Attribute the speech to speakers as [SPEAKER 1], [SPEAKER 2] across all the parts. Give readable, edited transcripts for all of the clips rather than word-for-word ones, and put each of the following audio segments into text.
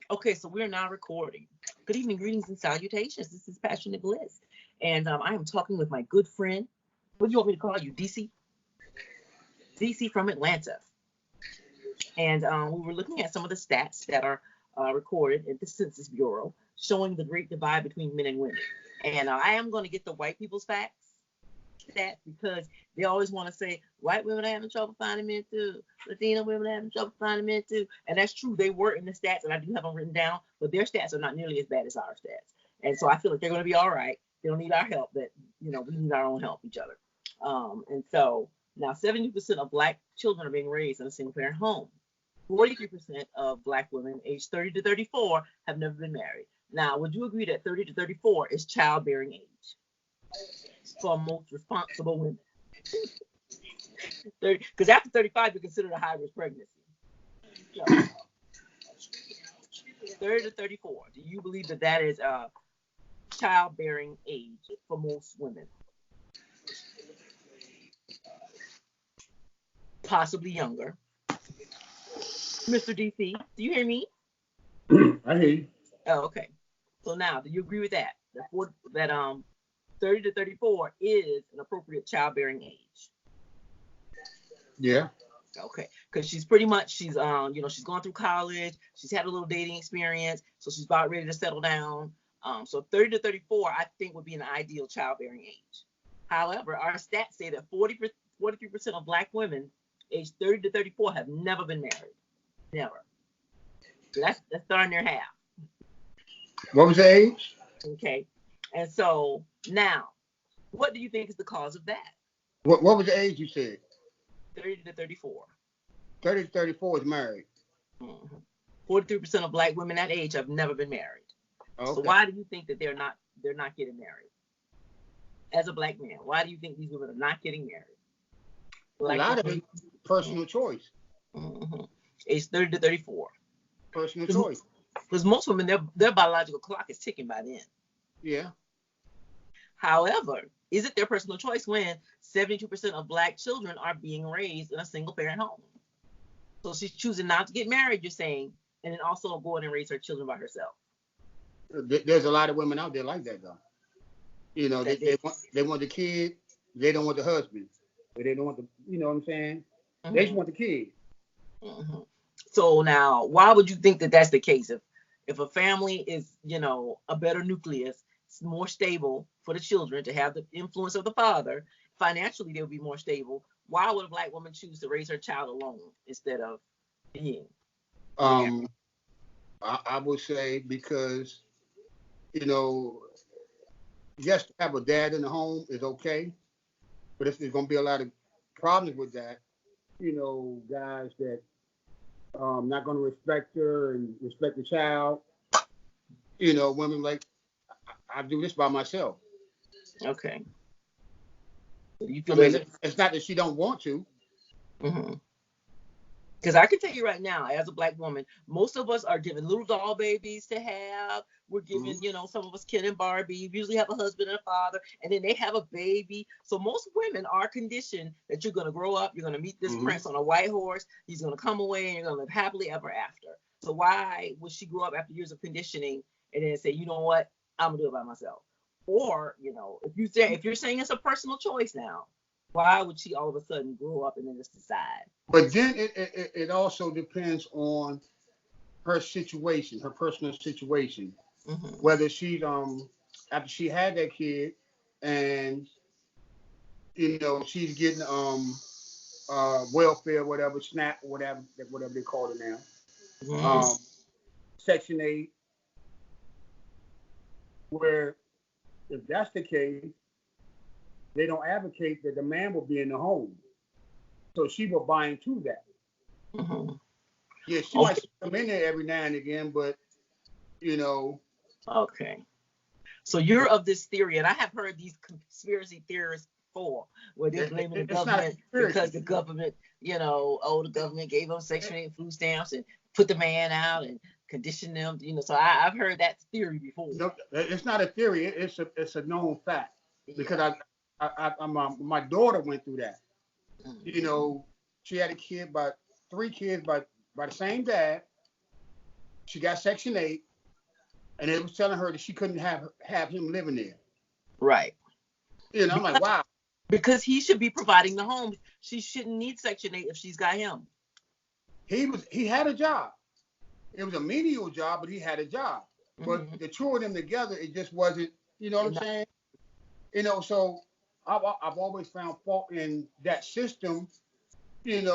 [SPEAKER 1] Okay, so we're now recording. Good evening, greetings, and salutations. This is Passionate Bliss. And I am talking with my good friend. What do you want me to call you? DC? DC from Atlanta. And we were looking at some of the stats that are recorded at the Census Bureau showing the great divide between men and women. And I am going to get the white people's facts stats because they always want to say white women are having trouble finding men too. Latino women are having trouble finding men too. And that's true. They were in the stats, and I do have them written down, but their stats are not nearly as bad as our stats. And so I feel like they're going to be all right. They don't need our help. That we need our own help each other. And so now 70% of Black children are being raised in a single parent home. 43% of Black women aged 30 to 34 have never been married. Now, would you agree that 30 to 34 is childbearing age for most responsible women? Because after 35, you're considered a high-risk pregnancy. So, 30 to 34, do you believe that that is childbearing age for most women? Possibly younger. Mr. DC, do you hear me?
[SPEAKER 2] I hear you.
[SPEAKER 1] Oh, okay. So now, do you agree with that? That 30 to 34 is an appropriate childbearing age.
[SPEAKER 2] Yeah.
[SPEAKER 1] Okay, because she's pretty much she's gone through college, she's had a little dating experience, so she's about ready to settle down. So 30 to 34, I think, would be an ideal childbearing age. However, our stats say that 43% of Black women aged 30 to 34 have never been married. Never. So that's darn near half.
[SPEAKER 2] What was the age?
[SPEAKER 1] Okay. And so now, what do you think is the cause of that?
[SPEAKER 2] What was the age you said?
[SPEAKER 1] 30 to 34.
[SPEAKER 2] 30 to 34 is married.
[SPEAKER 1] 43% of Black women that age have never been married. Okay. So why do you think that they're not getting married? As a Black man, why do you think these women are not getting married?
[SPEAKER 2] A lot of it personal choice.
[SPEAKER 1] Age 30 to 34.
[SPEAKER 2] Personal choice.
[SPEAKER 1] Because most women, their biological clock is ticking by then.
[SPEAKER 2] Yeah.
[SPEAKER 1] However, is it their personal choice when 72% of Black children are being raised in a single parent home? So she's choosing not to get married, you're saying, and then also go in and raise her children by herself.
[SPEAKER 2] There's a lot of women out there like that, though. They want the kid. They don't want the husband. They don't want the, you know what I'm saying? They just want the kid.
[SPEAKER 1] So now, why would you think that that's the case? If a family is, a better nucleus, it's more stable for the children to have the influence of the father, financially they'll be more stable. Why would a Black woman choose to raise her child alone instead of being?
[SPEAKER 2] I would say because, just to have a dad in the home is okay, but there's going to be a lot of problems with that. Guys that not going to respect her and respect the child. Women like, I do this by myself.
[SPEAKER 1] Okay.
[SPEAKER 2] You feel it's not that she don't want to.
[SPEAKER 1] Because I can tell you right now, as a Black woman, most of us are given little doll babies to have. We're given, some of us Ken and Barbie. You usually have a husband and a father, and then they have a baby. So most women are conditioned that you're going to grow up, you're going to meet this prince on a white horse, he's going to come away, and you're going to live happily ever after. So why would she grow up after years of conditioning and then say, you know what, I'm going to do it by myself? Or, if you're saying it's a personal choice now, why would she all of a sudden grow up and then just decide?
[SPEAKER 2] But then it also depends on her situation, her personal situation. Whether she's after she had that kid and she's getting welfare, whatever, SNAP, whatever they call it now. Section 8. Where if that's the case, they don't advocate that the man will be in the home. So she will buy into that. Yeah, she might come in there every now and again, but,
[SPEAKER 1] Okay. So you're of this theory, and I have heard these conspiracy theorists before, where they're blaming the government because the government, the government gave them Section 8 food stamps and put the man out and conditioned them, So I've heard that theory before.
[SPEAKER 2] No, it's not a theory. It's a known fact. Because my daughter went through that. She had a kid, three kids by the same dad. she got Section 8, and they was telling her that she couldn't have him living there.
[SPEAKER 1] Right.
[SPEAKER 2] You know, I'm like, wow.
[SPEAKER 1] Because he should be providing the home. She shouldn't need Section 8 if she's got him.
[SPEAKER 2] He had a job. It was a menial job, but he had a job. But
[SPEAKER 1] Mhm.
[SPEAKER 2] the two of them together, it just wasn't, you know what I'm saying? You know, so I've always found fault in that system, the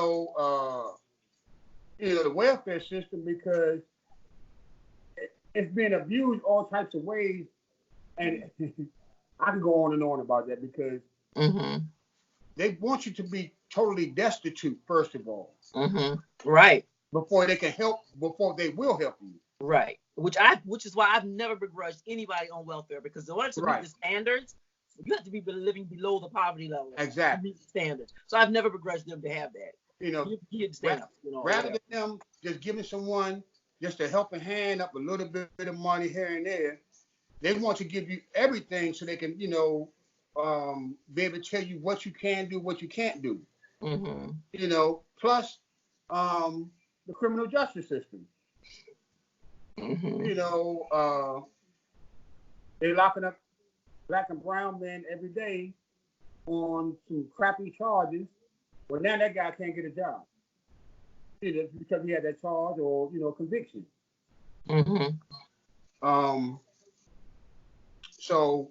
[SPEAKER 2] welfare system, because it's been abused all types of ways. And I can go on and on about that, because
[SPEAKER 1] Mhm.
[SPEAKER 2] they want you to be totally destitute, first of all.
[SPEAKER 1] Mhm. Right.
[SPEAKER 2] Before they will help you.
[SPEAKER 1] Right. Which is why I've never begrudged anybody on welfare, because in order to meet the standards, you have to be living below the poverty level.
[SPEAKER 2] Exactly.
[SPEAKER 1] To meet the standards. So I've never begrudged them to have that.
[SPEAKER 2] You know,
[SPEAKER 1] stamp,
[SPEAKER 2] rather than them just giving someone just a helping hand up a little bit of money here and there, they want to give you everything so they can, be able to tell you what you can do, what you can't do.
[SPEAKER 1] Mm-hmm.
[SPEAKER 2] Plus the criminal justice system.
[SPEAKER 1] Mm-hmm.
[SPEAKER 2] They're locking up black and brown men every day on some crappy charges. Well, now that guy can't get a job, either because he had that charge or conviction.
[SPEAKER 1] Mm-hmm.
[SPEAKER 2] So,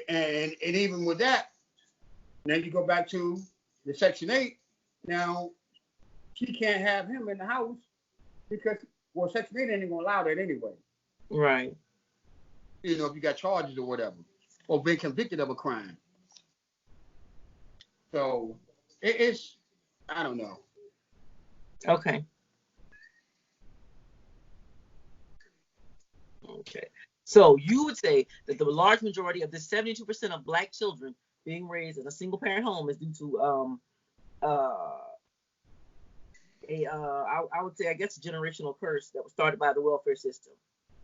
[SPEAKER 2] and even with that, now you go back to the Section 8. Now she can't have him in the house because, Section 8 ain't gonna allow that anyway.
[SPEAKER 1] Right.
[SPEAKER 2] If you got charges or whatever, or been convicted of a crime. So it's, I don't know.
[SPEAKER 1] Okay. Okay. So you would say that the large majority of the 72% of black children being raised in a single parent home is due to I would say, I guess, a generational curse that was started by the welfare system.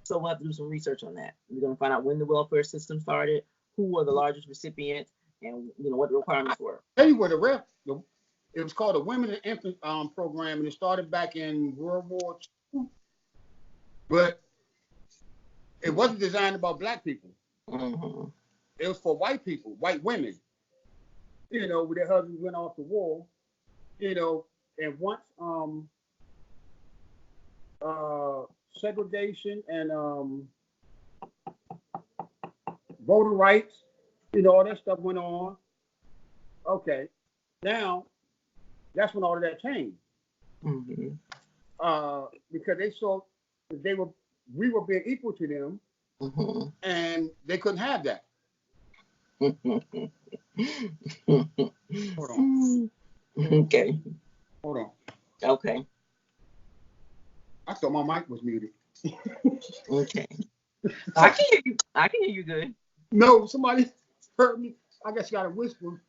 [SPEAKER 1] So we'll have to do some research on that. We're going to find out when the welfare system started, who were the largest recipients, and what the requirements were.
[SPEAKER 2] I'll tell you what, it was called the Women and Infant Program, and it started back in World War II. But it wasn't designed about black people.
[SPEAKER 1] Mm-hmm.
[SPEAKER 2] It was for white people, white women. Their husbands went off to war. And once segregation and voter rights, all that stuff went on. Okay, now that's when all of that changed.
[SPEAKER 1] Mm-hmm.
[SPEAKER 2] Because they saw that we were being equal to them,
[SPEAKER 1] mm-hmm.
[SPEAKER 2] and they couldn't have that. Hold on.
[SPEAKER 1] Okay.
[SPEAKER 2] Hold on.
[SPEAKER 1] Okay.
[SPEAKER 2] I thought my mic was muted.
[SPEAKER 1] Okay. I can hear you. I can hear you good.
[SPEAKER 2] No, somebody heard me. I guess you got to whisper.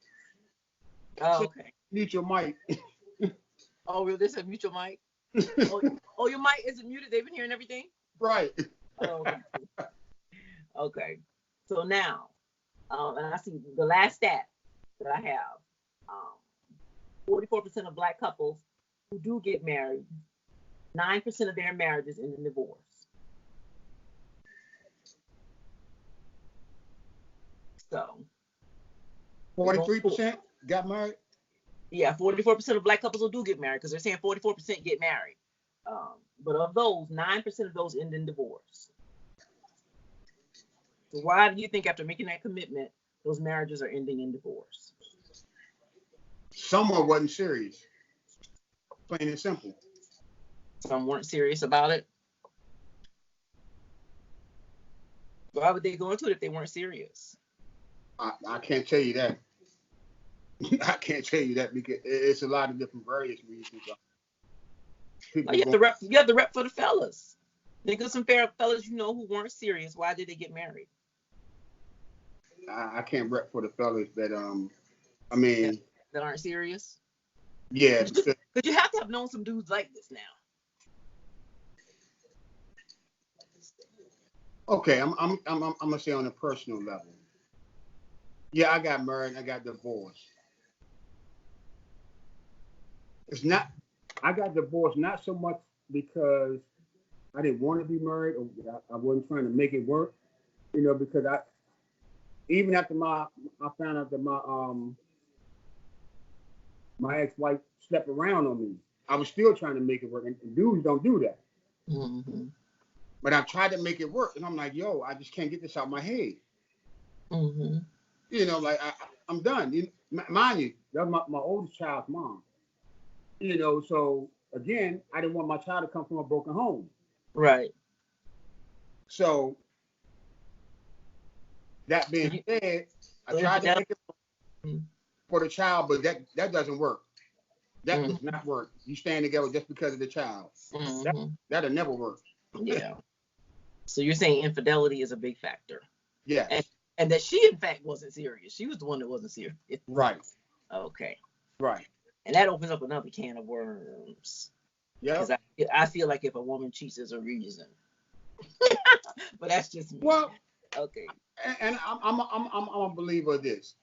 [SPEAKER 1] Oh, okay.
[SPEAKER 2] Mute your mic.
[SPEAKER 1] Oh, really? They said mute your mic? Oh, your mic isn't muted? They've been hearing everything?
[SPEAKER 2] Right.
[SPEAKER 1] Oh, okay. So now, and I see the last stat that I have, 44% of black couples who do get married, 9% of their marriages end in divorce. So
[SPEAKER 2] 43% got married?
[SPEAKER 1] Yeah, 44% of black couples who do get married, because they're saying 44% get married. But of those, 9% of those end in divorce. So why do you think after making that commitment, those marriages are ending in divorce?
[SPEAKER 2] Someone wasn't serious. Plain and simple.
[SPEAKER 1] Some weren't serious about it. Why would they go into it if they weren't serious?
[SPEAKER 2] I can't tell you that. I can't tell you that because it's a lot of different various reasons.
[SPEAKER 1] You have to rep for the fellas. Think of some fair fellas who weren't serious. Why did they get married?
[SPEAKER 2] I can't rep for the fellas that
[SPEAKER 1] that aren't serious.
[SPEAKER 2] Yeah,
[SPEAKER 1] because you have to have known some dudes like this now.
[SPEAKER 2] Okay, I'm gonna say on a personal level. Yeah, I got married. I got divorced. I got divorced not so much because I didn't want to be married, or I wasn't trying to make it work, because even after I found out that my ex-wife slept around on me, I was still trying to make it work, and dudes don't do that.
[SPEAKER 1] Mm-hmm.
[SPEAKER 2] But I tried to make it work, and I'm like, yo, I just can't get this out of my head.
[SPEAKER 1] Mm-hmm.
[SPEAKER 2] Like I'm done. Mind you, that was my oldest child's mom. So again, I didn't want my child to come from a broken home.
[SPEAKER 1] Right.
[SPEAKER 2] So that being said, I tried to make it for the child, but that doesn't work. That does not work. You stand together just because of the child. That'll never work.
[SPEAKER 1] Yeah. So you're saying infidelity is a big factor.
[SPEAKER 2] Yeah.
[SPEAKER 1] And that she, in fact, wasn't serious. She was the one that wasn't serious.
[SPEAKER 2] Right.
[SPEAKER 1] Okay.
[SPEAKER 2] Right.
[SPEAKER 1] And that opens up another can of worms.
[SPEAKER 2] Yeah.
[SPEAKER 1] Because I feel like if a woman cheats, there's a reason. But that's just me.
[SPEAKER 2] Well,
[SPEAKER 1] okay.
[SPEAKER 2] And I'm a believer of this.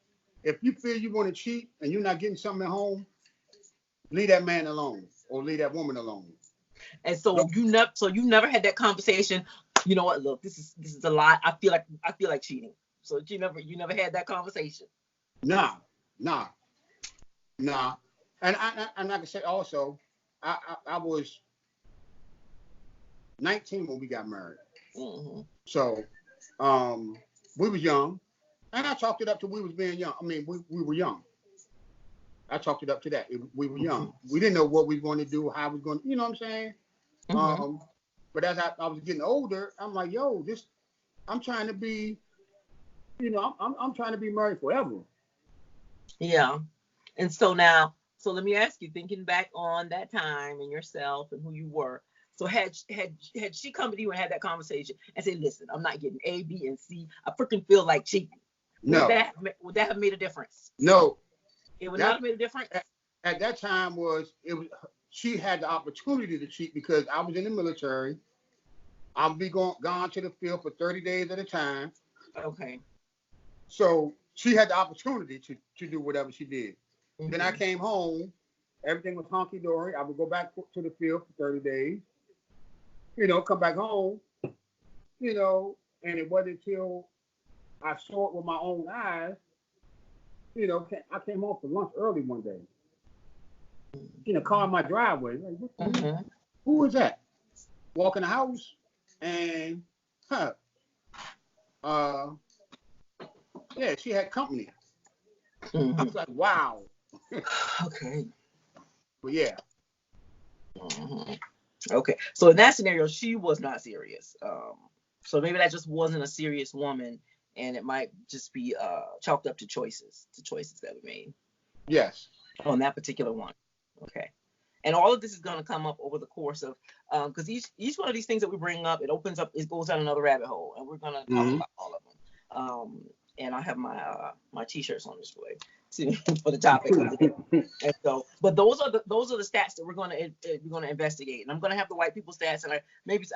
[SPEAKER 2] If you feel you want to cheat and you're not getting something at home, leave that man alone or leave that woman alone.
[SPEAKER 1] And so you never had that conversation. You know what? Look, this is a lot. I feel like cheating. So you never had that conversation.
[SPEAKER 2] Nah. And like I said, also, I was 19 when we got married.
[SPEAKER 1] Mm-hmm.
[SPEAKER 2] So, we was young, and I chalked it up to we was being young. I mean, we were young. I chalked it up to that. We were young. We didn't know what we were going to do, how we were going to, you know what I'm saying?
[SPEAKER 1] Mm-hmm.
[SPEAKER 2] But as I was getting older, I'm like, yo, I'm trying to be, I'm trying to be married forever.
[SPEAKER 1] Yeah. And so let me ask you, thinking back on that time and yourself and who you were. So had she come to you and had that conversation and said, listen, I'm not getting A, B, and C. I freaking feel like cheating.
[SPEAKER 2] No.
[SPEAKER 1] Would that have made a difference?
[SPEAKER 2] No.
[SPEAKER 1] It would not have made a difference?
[SPEAKER 2] At that time she had the opportunity to cheat because I was in the military. I would be gone to the field for 30 days at a time.
[SPEAKER 1] Okay.
[SPEAKER 2] So she had the opportunity to do whatever she did. Mm-hmm. Then I came home. Everything was honky-dory. I would go back to the field for 30 days. Come back home. And it wasn't until I saw it with my own eyes. I came home for lunch early one day. Car in my driveway. Like, who is that? Walk in the house and yeah, she had company. I was like, wow.
[SPEAKER 1] Okay.
[SPEAKER 2] But yeah.
[SPEAKER 1] Okay. So in that scenario, she was not serious. So maybe that just wasn't a serious woman, and it might just be chalked up to choices that we made.
[SPEAKER 2] Yes.
[SPEAKER 1] On that particular one. Okay. And all of this is going to come up over the course of, because each one of these things that we bring up, it goes down another rabbit hole, and we're going to talk about all of them. And I have my t-shirts on display for the topic. And so, but those are the stats that we're going to investigate. And I'm going to have the white people stats, and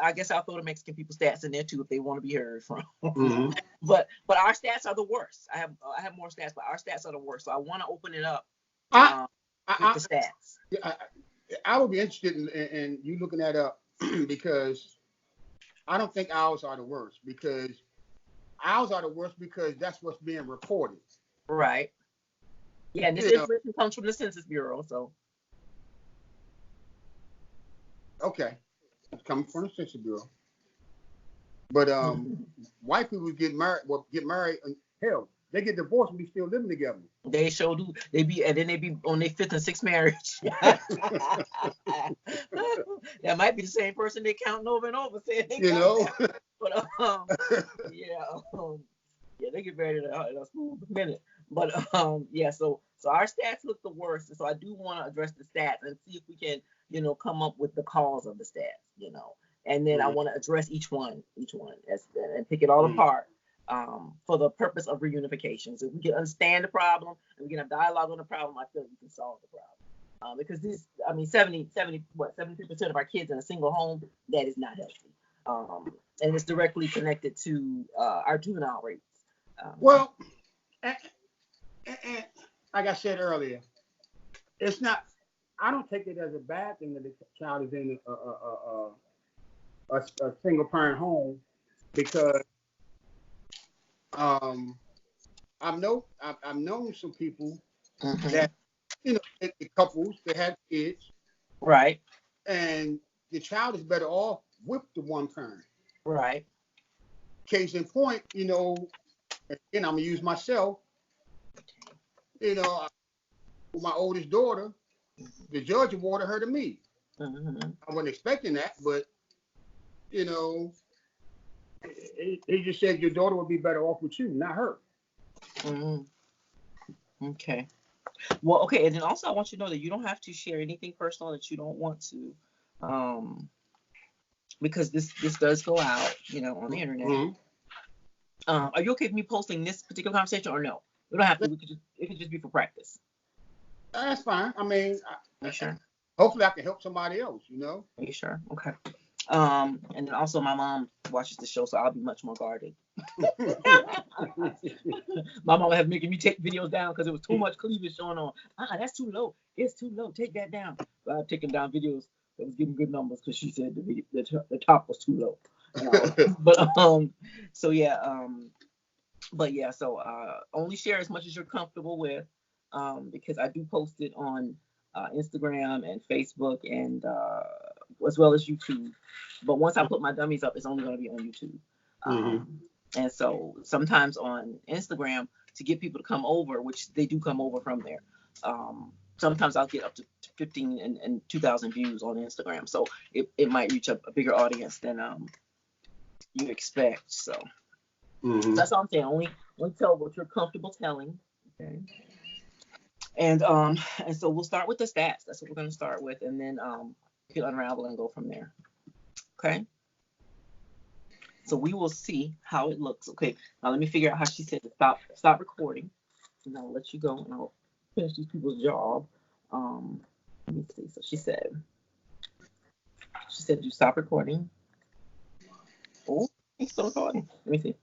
[SPEAKER 1] I guess I'll throw the Mexican people stats in there too if they want to be heard from. But our stats are the worst. I have more stats, but our stats are the worst. So I want to open it up with the stats.
[SPEAKER 2] I would be interested in you looking that up because I don't think ours are the worst because that's what's being reported.
[SPEAKER 1] Right. Yeah, and this information comes from the Census Bureau, so.
[SPEAKER 2] Okay. It's coming from the Census Bureau. But white people get married, hell, they get divorced and be still living together.
[SPEAKER 1] They sure do. They be on their fifth and sixth marriage. That might be the same person they counting over and over saying they But yeah, they get married in a smooth minute. But so our stats look the worst. And so I do want to address the stats and see if we can, come up with the cause of the stats, And then I want to address each one and pick it all apart. For the purpose of reunification. So if we can understand the problem and we can have dialogue on the problem, I feel we can solve the problem. Because 73% of our kids in a single home, that is not healthy. And it's directly connected to our juvenile rates.
[SPEAKER 2] Well, and like I said earlier, it's not, I don't take it as a bad thing that the child is in a single parent home because I've known some people that the couples that had kids,
[SPEAKER 1] Right.
[SPEAKER 2] and the child is better off with the one parent.
[SPEAKER 1] Right.
[SPEAKER 2] Case in point, and I'm gonna use myself. With my oldest daughter, the judge awarded her to me.
[SPEAKER 1] Mm-hmm.
[SPEAKER 2] I wasn't expecting that, but he just said your daughter would be better off with you, not her.
[SPEAKER 1] Mm-hmm. Okay. Well, okay, and then also I want you to know that you don't have to share anything personal that you don't want to, because this does go out, on the internet.
[SPEAKER 2] Mm-hmm.
[SPEAKER 1] Are you okay with me posting this particular conversation or no? We don't have to. It could just be for practice.
[SPEAKER 2] That's fine. I mean,
[SPEAKER 1] You sure?
[SPEAKER 2] Hopefully I can help somebody else.
[SPEAKER 1] Are you sure? Okay. And then also my mom watches the show, so I'll be much more guarded. My mom had making me take videos down because it was too much cleavage showing on. That's too low. It's too low. Take that down. But I've taken down videos that was getting good numbers because she said the top was too low. So yeah, so only share as much as you're comfortable with, because I do post it on Instagram and Facebook and as well as YouTube. But once I put my dummies up, it's only going to be on YouTube. And so sometimes on Instagram, to get people to come over, which they do come over from there, sometimes I'll get up to 15 and 2,000 views on Instagram. So it might reach a bigger audience than you expect. So that's all I'm saying. Only tell what you're comfortable telling. Okay. And so we'll start with the stats. That's what we're going to start with, and then you can unravel and go from there. Okay. So we will see how it looks. Okay. Now let me figure out how she said to stop recording, and I'll let you go, and I'll finish these people's job. Let me see. So she said you stop recording. Oh, it's still recording. Let me see.